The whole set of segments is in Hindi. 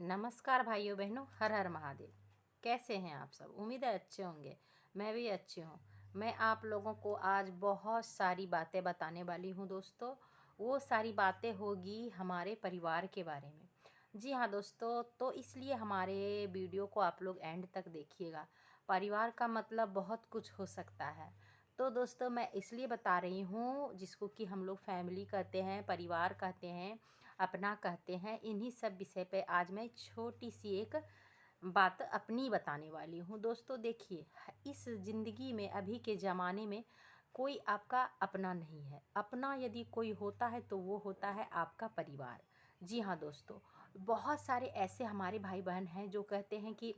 नमस्कार भाइयों बहनों, हर हर महादेव। कैसे हैं आप सब? उम्मीद है अच्छे होंगे। मैं भी अच्छी हूँ। मैं आप लोगों को आज बहुत सारी बातें बताने वाली हूँ दोस्तों। वो सारी बातें होगी हमारे परिवार के बारे में। जी हाँ दोस्तों, तो इसलिए हमारे वीडियो को आप लोग एंड तक देखिएगा। परिवार का मतलब बहुत कुछ हो सकता है। तो दोस्तों मैं इसलिए बता रही हूँ, जिसको कि हम लोग फैमिली कहते हैं, परिवार कहते हैं, अपना कहते हैं। इन्हीं सब विषय पे आज मैं छोटी सी एक बात अपनी बताने वाली हूँ। दोस्तों देखिए, इस ज़िंदगी में अभी के ज़माने में कोई आपका अपना नहीं है। अपना यदि कोई होता है तो वो होता है आपका परिवार। जी हाँ दोस्तों, बहुत सारे ऐसे हमारे भाई बहन हैं जो कहते हैं कि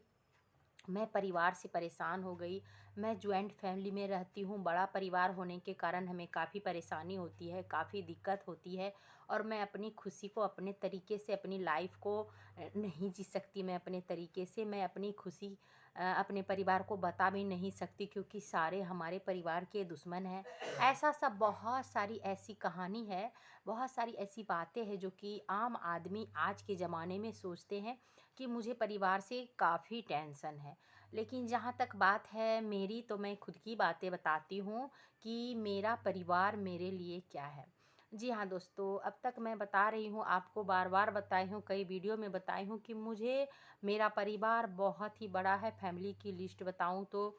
मैं परिवार से परेशान हो गई। मैं जॉइंट फैमिली में रहती हूँ। बड़ा परिवार होने के कारण हमें काफ़ी परेशानी होती है, काफ़ी दिक्कत होती है और मैं अपनी खुशी को अपने तरीके से, अपनी लाइफ को नहीं जी सकती। मैं अपने तरीके से मैं अपनी खुशी अपने परिवार को बता भी नहीं सकती, क्योंकि सारे हमारे परिवार के दुश्मन हैं। ऐसा सब बहुत सारी ऐसी कहानी है, बहुत सारी ऐसी बातें हैं जो कि आम आदमी आज के ज़माने में सोचते हैं कि मुझे परिवार से काफ़ी टेंशन है। लेकिन जहाँ तक बात है मेरी, तो मैं खुद की बातें बताती हूँ कि मेरा परिवार मेरे लिए क्या है। जी हाँ दोस्तों, अब तक मैं बता रही हूँ आपको, बार-बार बताई हूँ, कई वीडियो में बताई हूँ कि मुझे मेरा परिवार बहुत ही बड़ा है। फैमिली की लिस्ट बताऊँ तो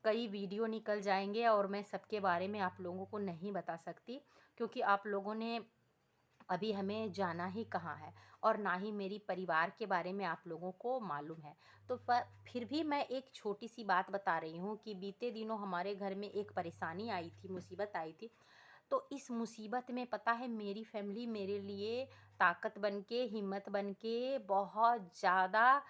कई वीडियो निकल जाएँगे और मैं सबके बारे में आप लोगों को नहीं बता सकती, क्योंकि आप लोगों ने अभी हमें जाना ही कहाँ है और ना ही मेरी परिवार के बारे में आप लोगों को मालूम है। तो फिर भी मैं एक छोटी सी बात बता रही हूँ कि बीते दिनों हमारे घर में एक परेशानी आई थी, मुसीबत आई थी। तो इस मुसीबत में पता है मेरी फैमिली मेरे लिए ताकत बन के, हिम्मत बन के बहुत ज़्यादा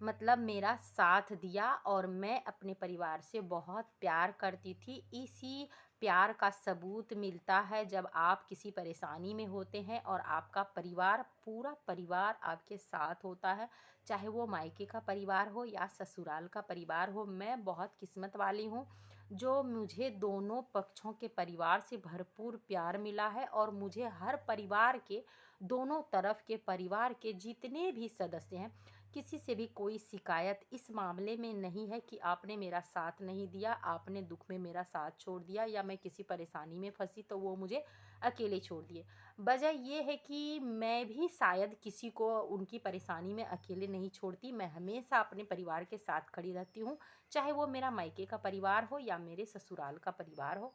मतलब मेरा साथ दिया और मैं अपने परिवार से बहुत प्यार करती थी। इसी प्यार का सबूत मिलता है जब आप किसी परेशानी में होते हैं और आपका परिवार, पूरा परिवार आपके साथ होता है। चाहे वो मायके का परिवार हो या ससुराल का परिवार हो। मैं बहुत किस्मत वाली हूँ जो मुझे दोनों पक्षों के परिवार से भरपूर प्यार मिला है और मुझे हर परिवार के, दोनों तरफ के परिवार के जितने भी सदस्य हैं, किसी से भी कोई शिकायत इस मामले में नहीं है कि आपने मेरा साथ नहीं दिया, आपने दुख में मेरा साथ छोड़ दिया, या मैं किसी परेशानी में फंसी तो वो मुझे अकेले छोड़ दिए। वजह ये है कि मैं भी शायद किसी को उनकी परेशानी में अकेले नहीं छोड़ती। मैं हमेशा अपने परिवार के साथ खड़ी रहती हूँ, चाहे वो मेरा मायके का परिवार हो या मेरे ससुराल का परिवार हो।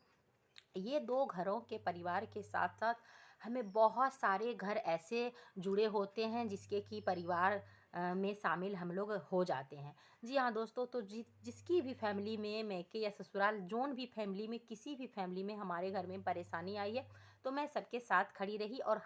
ये दो घरों के परिवार के साथ साथ हमें बहुत सारे घर ऐसे जुड़े होते हैं जिसके कि परिवार में शामिल हम लोग हो जाते हैं। जी हाँ दोस्तों, तो जिसकी भी फैमिली में, मायके या ससुराल, जोन भी फैमिली में, किसी भी फैमिली में हमारे घर में परेशानी आई है तो मैं सबके साथ खड़ी रही। और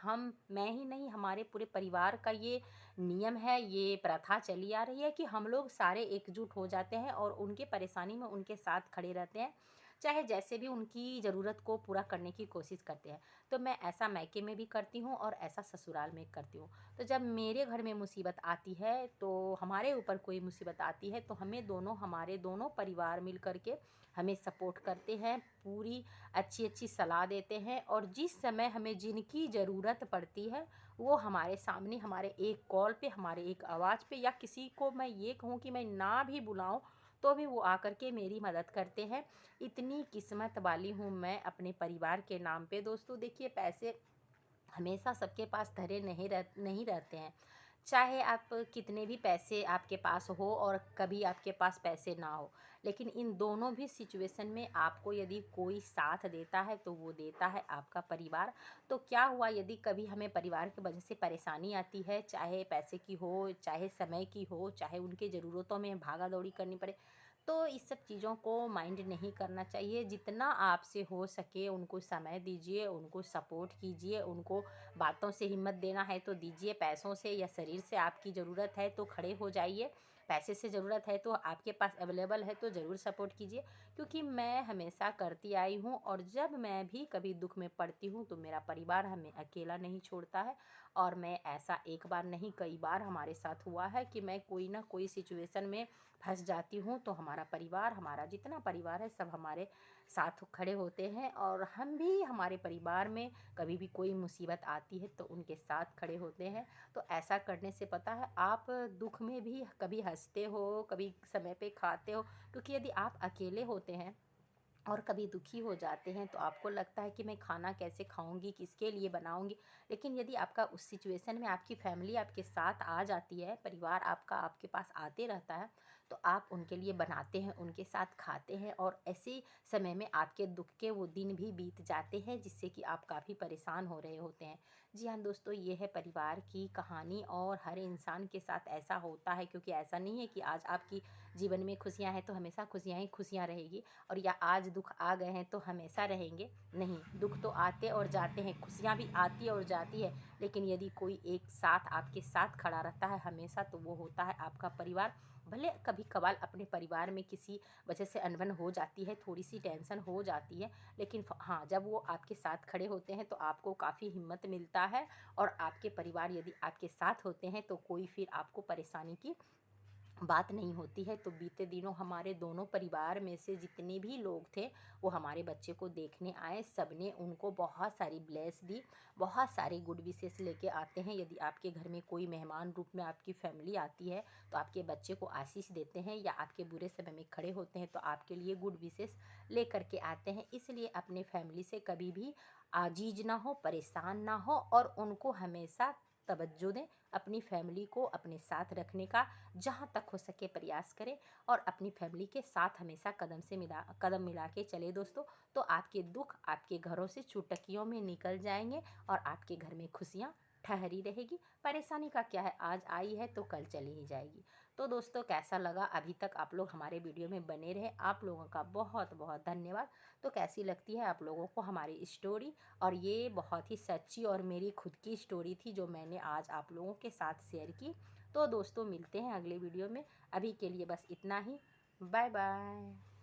मैं ही नहीं, हमारे पूरे परिवार का ये नियम है, ये प्रथा चली आ रही है कि हम लोग सारे एकजुट हो जाते हैं और उनके परेशानी में उनके साथ खड़े रहते हैं, चाहे जैसे भी उनकी ज़रूरत को पूरा करने की कोशिश करते हैं। तो मैं ऐसा मायके में भी करती हूँ और ऐसा ससुराल में करती हूँ। तो जब मेरे घर में मुसीबत आती है, तो हमारे ऊपर कोई मुसीबत आती है, तो हमारे दोनों परिवार मिल कर के हमें सपोर्ट करते हैं, पूरी अच्छी-अच्छी सलाह देते हैं और जिस समय हमें जिनकी ज़रूरत पड़ती है, वो हमारे सामने, हमारे एक कॉल पे, हमारे एक आवाज़ पे, या किसी को मैं ये कहूँ कि मैं ना भी बुलाऊँ, तो भी वो आकर के मेरी मदद करते हैं। इतनी किस्मत वाली हूँ मैं अपने परिवार के नाम पे। दोस्तों देखिए, पैसे हमेशा सबके पास धरे नहीं रहते हैं। चाहे आप कितने भी पैसे आपके पास हो और कभी आपके पास पैसे ना हो, लेकिन इन दोनों भी सिचुएशन में आपको यदि कोई साथ देता है तो वो देता है आपका परिवार। तो क्या हुआ यदि कभी हमें परिवार की वजह से परेशानी आती है, चाहे पैसे की हो, चाहे समय की हो, चाहे उनकी ज़रूरतों में भागा-दौड़ी करनी पड़े, तो इस सब चीज़ों को माइंड नहीं करना चाहिए। जितना आपसे हो सके उनको समय दीजिए, उनको सपोर्ट कीजिए, उनको बातों से हिम्मत देना है तो दीजिए, पैसों से या शरीर से आपकी ज़रूरत है तो खड़े हो जाइए, पैसे से ज़रूरत है तो आपके पास अवेलेबल है तो ज़रूर सपोर्ट कीजिए। क्योंकि मैं हमेशा करती आई हूँ और जब मैं भी कभी दुःख में पड़ती हूँ तो मेरा परिवार हमें अकेला नहीं छोड़ता है। और मैं ऐसा एक बार नहीं, कई बार हमारे साथ हुआ है कि मैं कोई ना कोई सिचुएशन में फँस जाती हूँ तो हमारा परिवार, हमारा जितना परिवार है, सब हमारे साथ खड़े होते हैं। और हम भी हमारे परिवार में कभी भी कोई मुसीबत आती है तो उनके साथ खड़े होते हैं। तो ऐसा करने से पता है आप दुख में भी कभी हंसते हो, कभी समय पे खाते हो। क्योंकि यदि आप अकेले होते हैं और कभी दुखी हो जाते हैं तो आपको लगता है कि मैं खाना कैसे खाऊंगी, किसके लिए बनाऊंगी। लेकिन यदि आपका उस सिचुएशन में आपकी फैमिली आपके साथ आ जाती है, परिवार आपका आपके पास आते रहता है, तो आप उनके लिए बनाते हैं, उनके साथ खाते हैं और ऐसे समय में आपके दुख के वो दिन भी बीत जाते हैं जिससे कि आप काफ़ी परेशान हो रहे होते हैं। जी हाँ दोस्तों, ये है परिवार की कहानी और हर इंसान के साथ ऐसा होता है। क्योंकि ऐसा नहीं है कि आज आपकी जीवन में खुशियाँ हैं तो हमेशा खुशियाँ ही खुशियाँ रहेगी, और या आज दुख आ गए हैं तो हमेशा रहेंगे। नहीं, दुख तो आते और जाते हैं, खुशियाँ भी आती और जाती है। लेकिन यदि कोई एक साथ आपके साथ खड़ा रहता है हमेशा, तो वो होता है आपका परिवार। भले कभी कभार अपने परिवार में किसी वजह से अनबन हो जाती है, थोड़ी सी टेंशन हो जाती है, लेकिन हाँ, जब वो आपके साथ खड़े होते हैं तो आपको काफ़ी हिम्मत मिलता है। और आपके परिवार यदि आपके साथ होते हैं तो कोई फिर आपको परेशानी की बात नहीं होती है। तो बीते दिनों हमारे दोनों परिवार में से जितने भी लोग थे वो हमारे बच्चे को देखने आए, सबने उनको बहुत सारी ब्लेस दी, बहुत सारे गुड विशेस लेके आते हैं। यदि आपके घर में कोई मेहमान रूप में आपकी फैमिली आती है तो आपके बच्चे को आशीष देते हैं या आपके बुरे समय में खड़े होते हैं तो आपके लिए गुड विशेस ले करके आते हैं। इसलिए अपने फैमिली से कभी भी आजीज ना हो, परेशान ना हो, और उनको हमेशा तवज्जो दें। अपनी फैमिली को अपने साथ रखने का जहाँ तक हो सके प्रयास करें, और अपनी फैमिली के साथ हमेशा कदम मिला के चले दोस्तों। तो आपके दुख आपके घरों से चुटकियों में निकल जाएंगे और आपके घर में खुशियाँ ठहरी रहेगी। परेशानी का क्या है, आज आई है तो कल चली ही जाएगी। तो दोस्तों, कैसा लगा? अभी तक आप लोग हमारे वीडियो में बने रहे, आप लोगों का बहुत बहुत धन्यवाद। तो कैसी लगती है आप लोगों को हमारी स्टोरी? और ये बहुत ही सच्ची और मेरी खुद की स्टोरी थी जो मैंने आज आप लोगों के साथ शेयर की। तो दोस्तों, मिलते हैं अगले वीडियो में। अभी के लिए बस इतना ही। Bye bye.